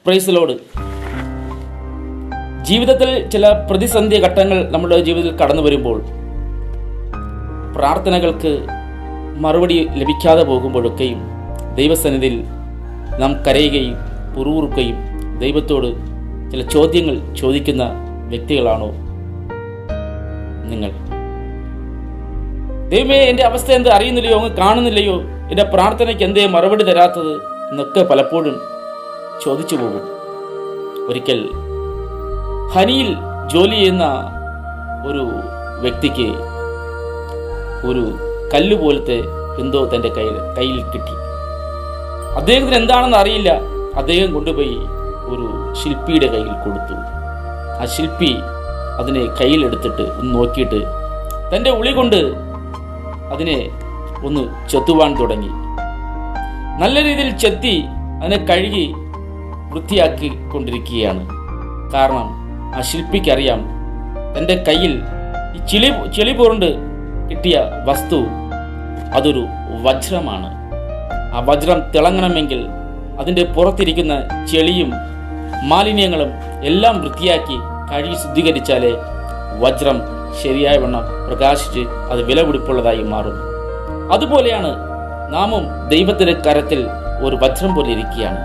Praise Lord. ജീവിതത്തിൽ ചില പ്രതിസന്ധി ഘട്ടങ്ങൾ നമ്മുടെ ജീവിതത്തിൽ കടന്നു വരുമ്പോൾ, പ്രാർത്ഥനകൾക്ക് മറുപടി ലഭിക്കാതെ പോകുമ്പോഴൊക്കെയും ദൈവസന്നിധിയിൽ നാം കരയുകയും പുറവുറുക്കുകയും ദൈവത്തോട് ചില ചോദ്യങ്ങൾ ചോദിക്കുന്ന വ്യക്തികളാണോ നിങ്ങൾ? ദൈവമേ, എൻ്റെ അവസ്ഥ എന്ത് അറിയുന്നില്ലയോ, അങ്ങ് കാണുന്നില്ലയോ, എൻ്റെ പ്രാർത്ഥനയ്ക്ക് എന്തേ മറുപടി തരാത്തത് എന്നൊക്കെ പലപ്പോഴും ചോദിച്ചു പോകും. ഒരിക്കൽ ഖനിയിൽ ജോലി ചെയ്യുന്ന ഒരു വ്യക്തിക്ക് ഒരു കല്ല് പോലത്തെ എന്തോ തൻ്റെ കയ്യിൽ കിട്ടി. അദ്ദേഹത്തിന് എന്താണെന്ന് അറിയില്ല. അദ്ദേഹം കൊണ്ടുപോയി ഒരു ശില്പിയുടെ കയ്യിൽ കൊടുത്തു. ആ ശില്പി അതിനെ കയ്യിലെടുത്തിട്ട് ഒന്ന് നോക്കിയിട്ട് തൻ്റെ ഉളി കൊണ്ട് അതിനെ ഒന്ന് ചെത്തുവാൻ തുടങ്ങി. നല്ല രീതിയിൽ ചെത്തി അതിനെ കഴുകി വൃത്തിയാക്കി കൊണ്ടിരിക്കുകയാണ്. കാരണം ആ ശില്പിക്കറിയാം തൻ്റെ കയ്യിൽ ഈ ചെളി പുരണ്ട് കിട്ടിയ വസ്തു അതൊരു വജ്രമാണ്. ആ വജ്രം തിളങ്ങണമെങ്കിൽ അതിൻ്റെ പുറത്തിരിക്കുന്ന ചെളിയും മാലിന്യങ്ങളും എല്ലാം വൃത്തിയാക്കി കഴുകി ശുദ്ധീകരിച്ചാലേ വജ്രം ശരിയായ വണ്ണം പ്രകാശിച്ച് അത് വിലപിടിപ്പുള്ളതായി മാറും. അതുപോലെയാണ് നാമും ദൈവത്തിൻ്റെ കരത്തിൽ ഒരു വജ്രം പോലെ ഇരിക്കുകയാണ്.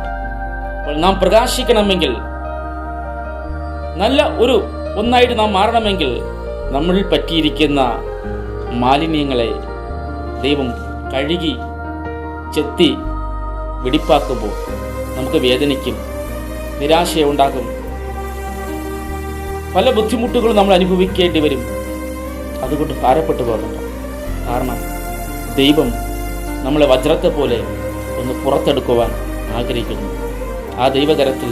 അപ്പോൾ നാം പ്രകാശിക്കണമെങ്കിൽ, നല്ല ഒന്നായിട്ട് നാം മാറണമെങ്കിൽ, നമ്മളിൽ പറ്റിയിരിക്കുന്ന മാലിന്യങ്ങളെ ദൈവം കഴുകി ചെത്തി വെടിപ്പാക്കുമ്പോൾ നമുക്ക് വേദനിക്കും, നിരാശയുണ്ടാകും, പല ബുദ്ധിമുട്ടുകളും നമ്മൾ അനുഭവിക്കേണ്ടി വരും. അതുകൊണ്ട് ഭാരപ്പെട്ടു പോകണ്ട. കാരണം ദൈവം നമ്മളെ വജ്രത്തെ പോലെ ഒന്ന് പുറത്തെടുക്കുവാൻ ആഗ്രഹിക്കുന്നു. ആ ദൈവകരത്തിൽ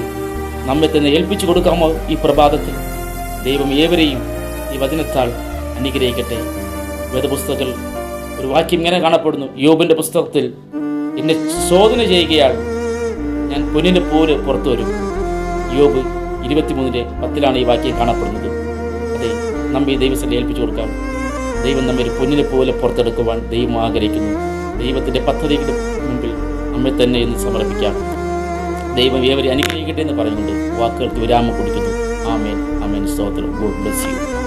നമ്മെ തന്നെ ഏൽപ്പിച്ചു കൊടുക്കാമോ? ഈ പ്രഭാതത്തിൽ ദൈവം ഏവരെയും ഈ വചനത്താൽ അനുഗ്രഹിക്കട്ടെ. വേദപുസ്തകത്തിൽ ഒരു വാക്യം ഇങ്ങനെ കാണപ്പെടുന്നു. യോബിൻ്റെ പുസ്തകത്തിൽ, എന്നെ ശോധന ചെയ്യുകയാൽ ഞാൻ പൊന്നിനെ പോലെ പുറത്തു വരും. യോബ് 23:10 ഈ വാക്യം കാണപ്പെടുന്നത്. അതെ, നമ്മെ ദൈവത്തിൽ ഏൽപ്പിച്ചു കൊടുക്കാം. ദൈവം നമ്മെ ഒരു പൊന്നിനെ പോലെ പുറത്തെടുക്കുവാൻ ദൈവം ആഗ്രഹിക്കുന്നു. ദൈവത്തിൻ്റെ പദ്ധതിയുടെ മുമ്പിൽ നമ്മെ തന്നെ ഇന്ന് സമർപ്പിക്കാം. ദൈവം ഏവരെ അനുഗ്രഹിക്കട്ടെ എന്ന് പറയുന്നുണ്ട് വാക്കുകൾക്ക് വിരാമം കൊടുക്കുന്നു. ആമേൻ, ആമേൻ. സ്തോത്രം. God bless you.